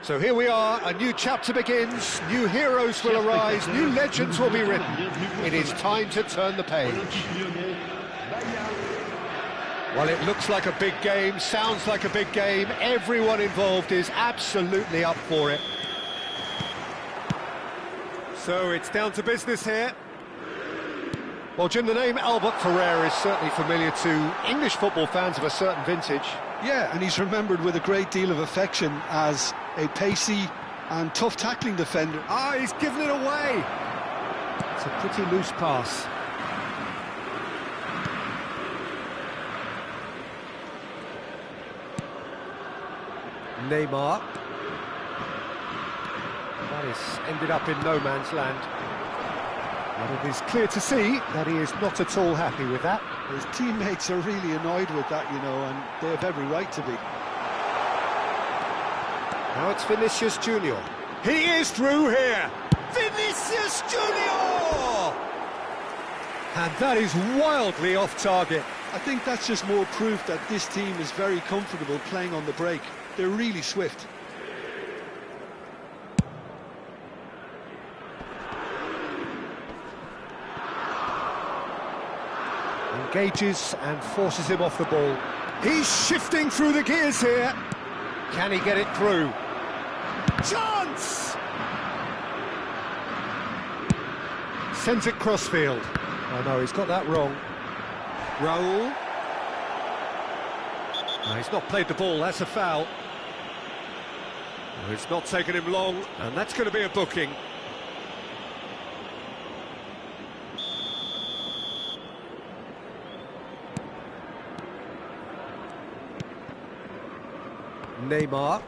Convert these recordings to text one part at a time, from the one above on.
So here we are, a new chapter begins, new heroes will arise, new legends will be written. It is time to turn the page. Well, it looks like a big game, sounds like a big game, everyone involved is absolutely up for it. So it's down to business here. Well, Jim, the name Albert Ferrer is certainly familiar to English football fans of a certain vintage. Yeah, and he's remembered with a great deal of affection as a pacey and tough tackling defender. Ah, he's given it away. It's a pretty loose pass. Neymar. That is ended up in no man's land. And it is clear to see that he is not at all happy with that. His teammates are really annoyed with that, you know, and they have every right to be. Now it's Vinicius Junior. He is through here. Vinicius Junior! And that is wildly off target. I think that's just more proof that this team is very comfortable playing on the break. They're really swift. Engages and forces him off the ball. He's shifting through the gears here. Can he get it through? Chance! Sends it crossfield. Oh no, he's got that wrong. Raul. No, he's not played the ball, that's a foul. No, it's not taken him long, and that's going to be a booking. Neymar.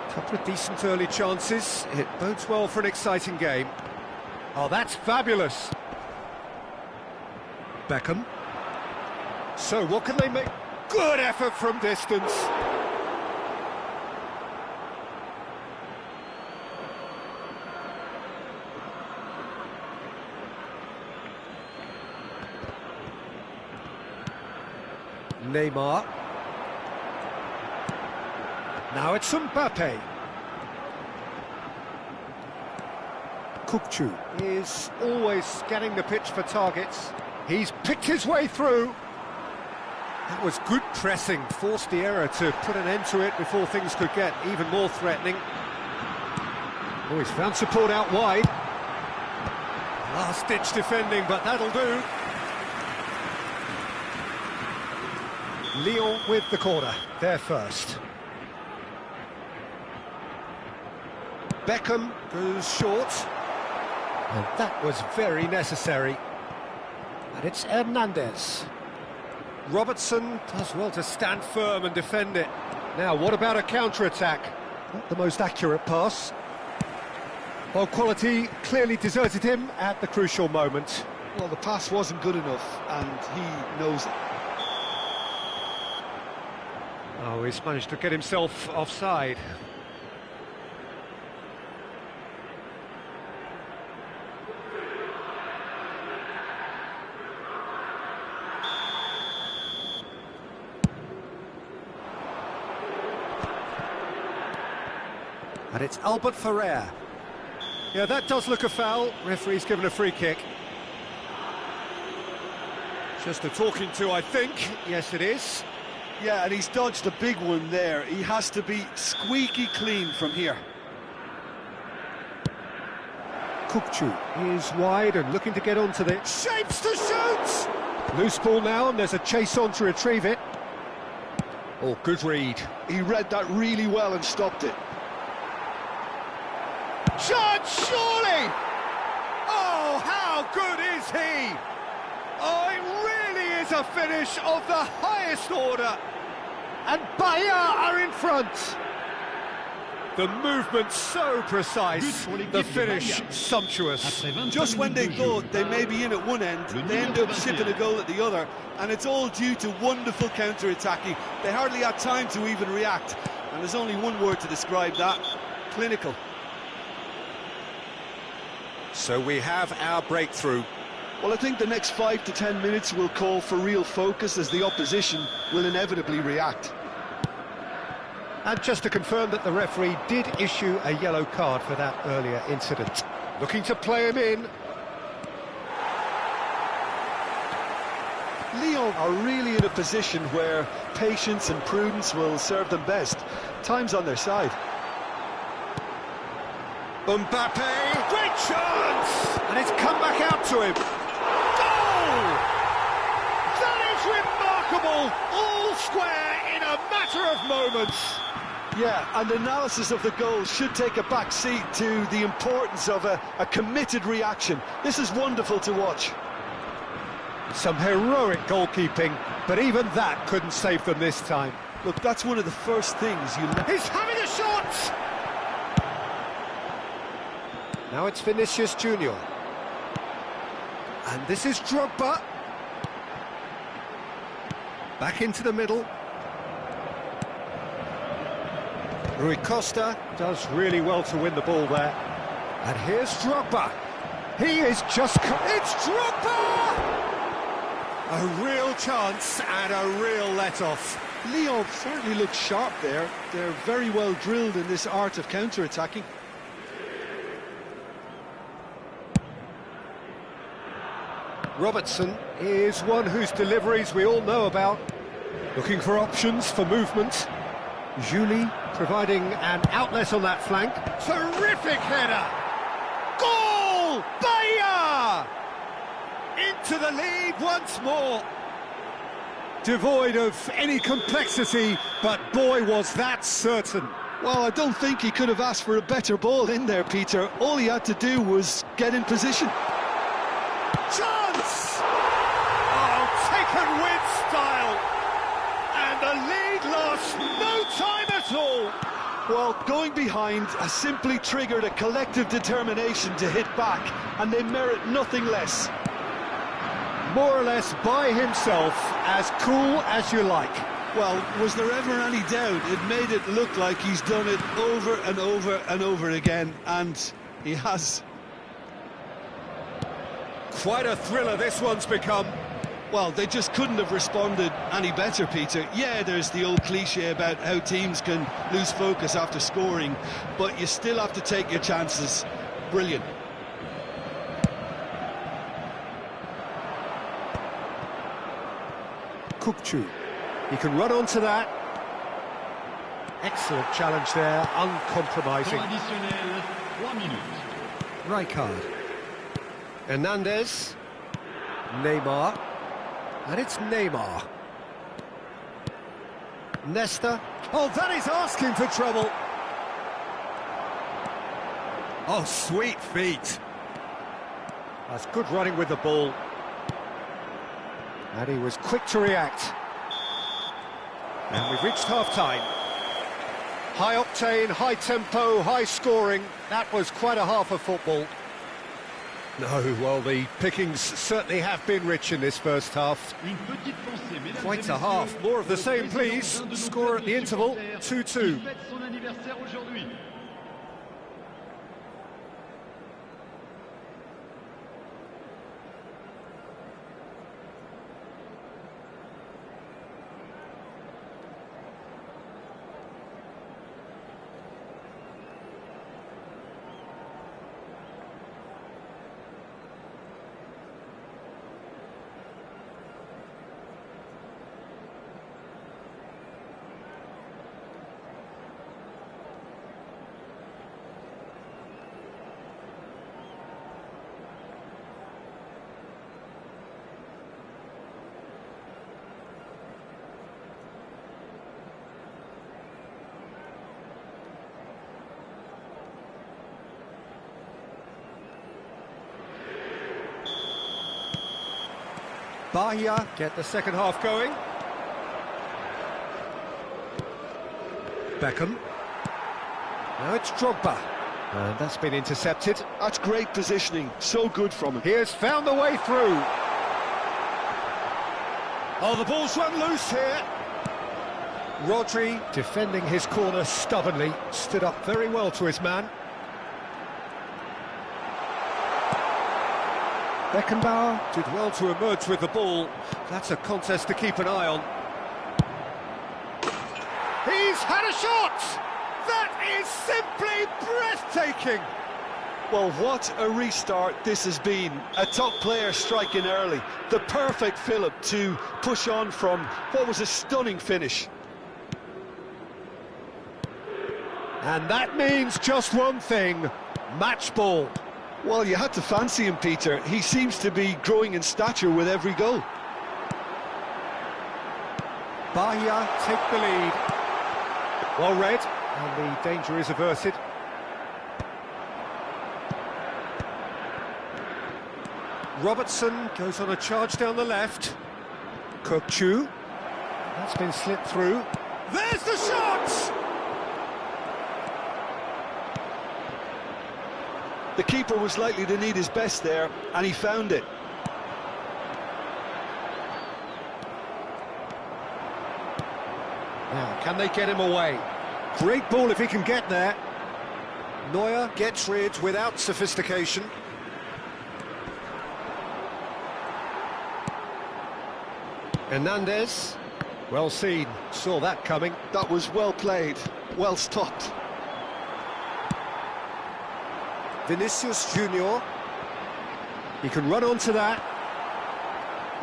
Couple of decent early chances. It bodes well for an exciting game. Oh, that's fabulous. Beckham. So, what can they make? Good effort from distance. Neymar. Now it's Mbappe. Kukçu is always scanning the pitch for targets. He's picked his way through. That was good pressing, forced the error to put an end to it before things could get even more threatening. Oh, he's found support out wide. Last-ditch defending, but that'll do. Lyon with the corner, they're first. Beckham goes short, and that was very necessary. And it's Hernandez. Robertson does well to stand firm and defend it. Now, what about a counter-attack? Not the most accurate pass. Well, quality clearly deserted him at the crucial moment. Well, the pass wasn't good enough, and he knows it. Oh, he's managed to get himself offside. And it's Albert Ferrer. Yeah, that does look a foul. Referee's given a free kick. Just a talking to, I think. Yes, it is. Yeah, and he's dodged a big one there. He has to be squeaky clean from here. Kukçu is wide and looking to get onto the... Shapes to shoot! Loose ball now, and there's a chase on to retrieve it. Oh, good read. He read that really well and stopped it. Shot, surely! Oh, how good is he? Oh, it really is a finish of the highest order. And Bahia are in front. The movement so precise, the finish sumptuous. Just when they thought they may be in at one end, they end up shipping a goal at the other, and it's all due to wonderful counter-attacking. They hardly had time to even react, and there's only one word to describe that: clinical. So we have our breakthrough. Well, I think the next 5 to 10 minutes will call for real focus, as the opposition will inevitably react. And just to confirm that the referee did issue a yellow card for that earlier incident. Looking to play him in. Lyon are really in a position where patience and prudence will serve them best. Time's on their side. Mbappe, great chance! And it's come back out to him. Goal! That is remarkable! All square in a matter of moments. Yeah, and analysis of the goal should take a back seat to the importance of a committed reaction. This is wonderful to watch. Some heroic goalkeeping, but even that couldn't save them this time. Look, that's one of the first things you... He's having a shot! Now it's Vinicius Junior. And this is Drogba. Back into the middle. Rui Costa does really well to win the ball there. And here's Drogba. He is just... It's Drogba! A real chance and a real let-off. Lyon certainly looks sharp there. They're very well drilled in this art of counter-attacking. Robertson is one whose deliveries we all know about. Looking for options for movement. Julie providing an outlet on that flank. Terrific header! Goal! Bayer! Into the lead once more. Devoid of any complexity, but boy was that certain. Well, I don't think he could have asked for a better ball in there, Peter. All he had to do was get in position. Chance! Oh, taken with style. And the lead lost no time at all. Well, going behind has simply triggered a collective determination to hit back, and they merit nothing less. More or less by himself, as cool as you like. Well, was there ever any doubt? It made it look like he's done it over and over and over again, and he has. Quite a thriller this one's become. Well, they just couldn't have responded any better, Peter. Yeah, there's the old cliche about how teams can lose focus after scoring, but you still have to take your chances. Brilliant. Kukçu. He can run onto that. Excellent challenge there, uncompromising. Rijkaard. Hernandez. Neymar. And it's Neymar. Nesta. Oh, that is asking for trouble. Oh, sweet feet. That's good running with the ball. And he was quick to react. And we've reached half-time. High octane, high tempo, high scoring. That was quite a half of football. No, well, the pickings certainly have been rich in this first half. Quite a half. More of the same, please. Score at the interval, 2-2. Bahia get the second half going. Beckham. Now it's Drogba. And that's been intercepted. That's great positioning. So good from him. He has found the way through. Oh, the ball's run loose here. Rodri, defending his corner stubbornly, stood up very well to his man. Beckenbauer did well to emerge with the ball. That's a contest to keep an eye on. He's had a shot! That is simply breathtaking! Well, what a restart this has been. A top player striking early. The perfect fillip to push on from what was a stunning finish. And that means just one thing, match ball. Well, you had to fancy him, Peter. He seems to be growing in stature with every goal. Bahia take the lead. Well read, and the danger is averted. Robertson goes on a charge down the left. Kokchu. That's been slipped through. There's the shot! The keeper was likely to need his best there, and he found it. Now, can they get him away? Great ball if he can get there. Neuer gets rid without sophistication. Hernandez, well seen, saw that coming. That was well played, well stopped. Vinicius Junior, he can run onto that.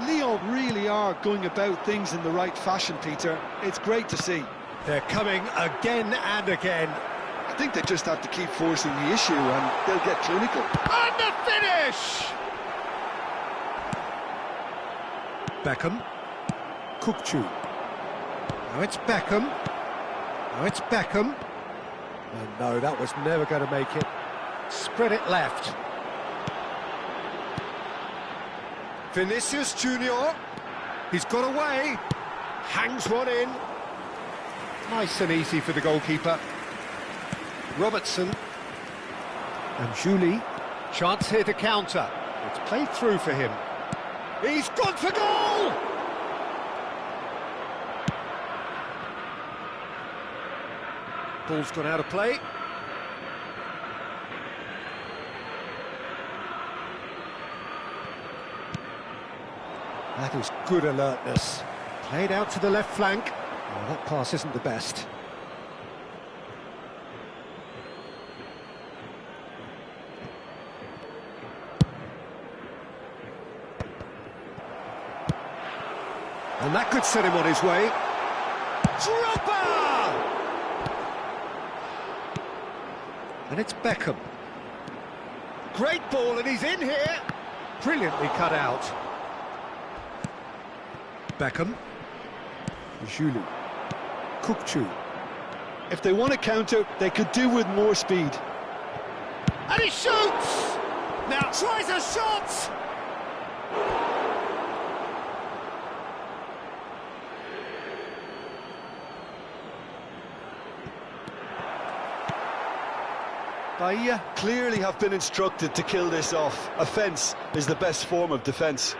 Lyon really are going about things in the right fashion, Peter. It's great to see. They're coming again and again. I think they just have to keep forcing the issue and they'll get clinical. And the finish! Beckham. Kokchu. Now it's Beckham. Now it's Beckham. And no, that was never going to make it. Spread it left. Vinicius Junior. He's got away. Hangs one in. Nice and easy for the goalkeeper. Robertson. And Julie. Chance here to counter. It's played through for him. He's gone for goal! Ball's gone out of play. That is good alertness. Played out to the left flank. Oh, that pass isn't the best. And that could set him on his way. Dropper! And it's Beckham. Great ball, and he's in here. Brilliantly cut out. Beckham. Julie. Kokchu. If they want to counter, they could do with more speed. And he shoots! Now tries a shot! Bahia clearly have been instructed to kill this off. Offence is the best form of defence.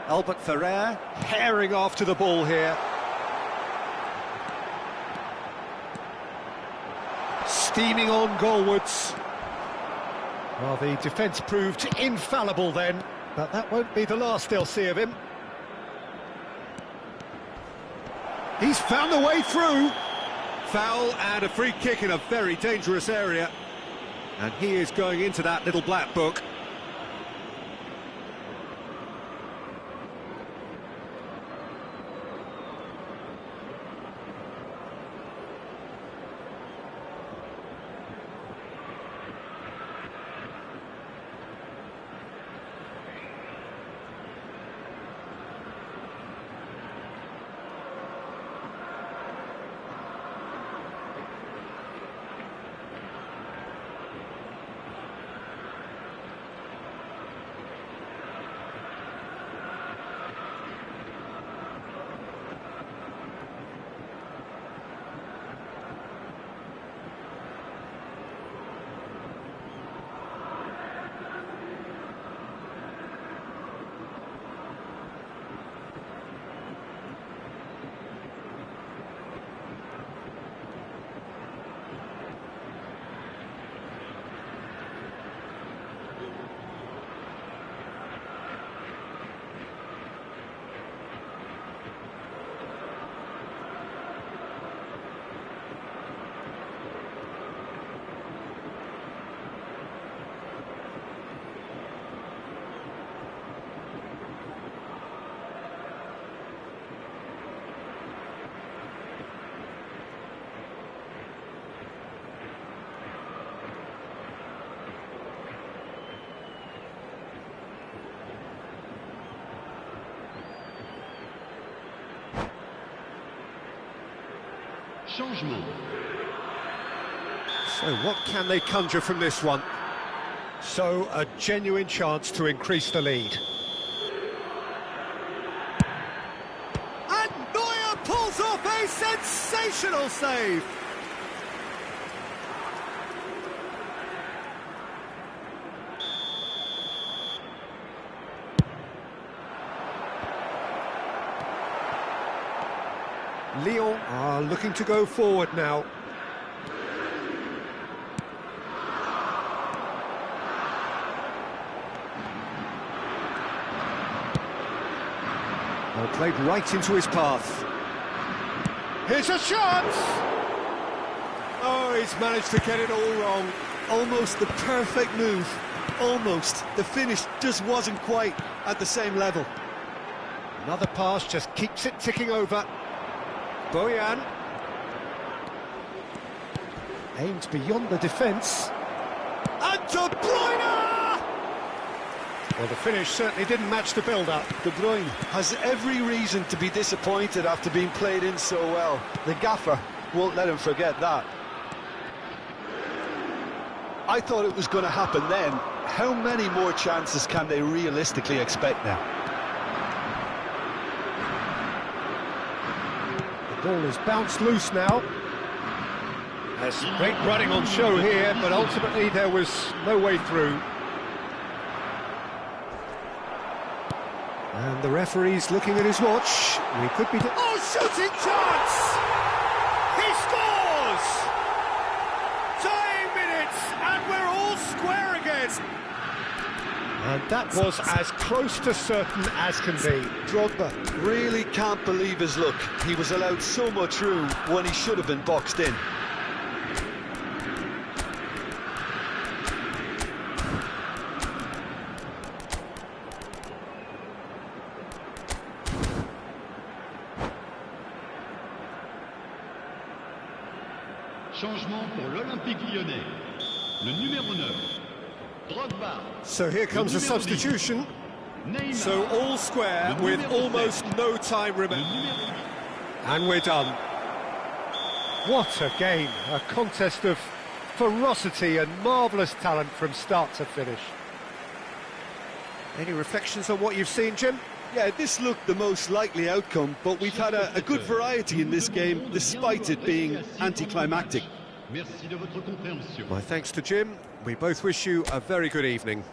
Albert Ferrer herring after the ball here. Steaming on goalwards. Well, the defence proved infallible then, but that won't be the last they'll see of him. He's found the way through. Foul and a free kick in a very dangerous area. And he is going into that little black book. Changement. So what can they conjure from this one? So a genuine chance to increase the lead. And Neuer pulls off a sensational save. Lyon are looking to go forward now. Well, played right into his path. Here's a shot! Oh, he's managed to get it all wrong. Almost the perfect move. Almost. The finish just wasn't quite at the same level. Another pass just keeps it ticking over. Bojan aims beyond the defence. And De Bruyne! Well, the finish certainly didn't match the build-up. De Bruyne has every reason to be disappointed after being played in so well. The gaffer won't let him forget that. I thought it was going to happen then. How many more chances can they realistically expect now? The ball is bounced loose now. There's great running on show here, but ultimately there was no way through. And the referee's looking at his watch. We could be... Oh, shooting chance! He scores! Dying minutes, and we're all square again. And that was as close to certain as can be. Drogba really can't believe his luck. He was allowed so much room when he should have been boxed in. Changement pour l'Olympique Lyonnais. Le numéro 9, Drogba. So here comes a substitution. So all square with almost no time remaining. And we're done. What a game. A contest of ferocity and marvellous talent from start to finish. Any reflections on what you've seen, Jim? Yeah, this looked the most likely outcome, but we've had a good variety in this game, despite it being anticlimactic. Merci de votre compréhension. My thanks to Jim. We both wish you a very good evening.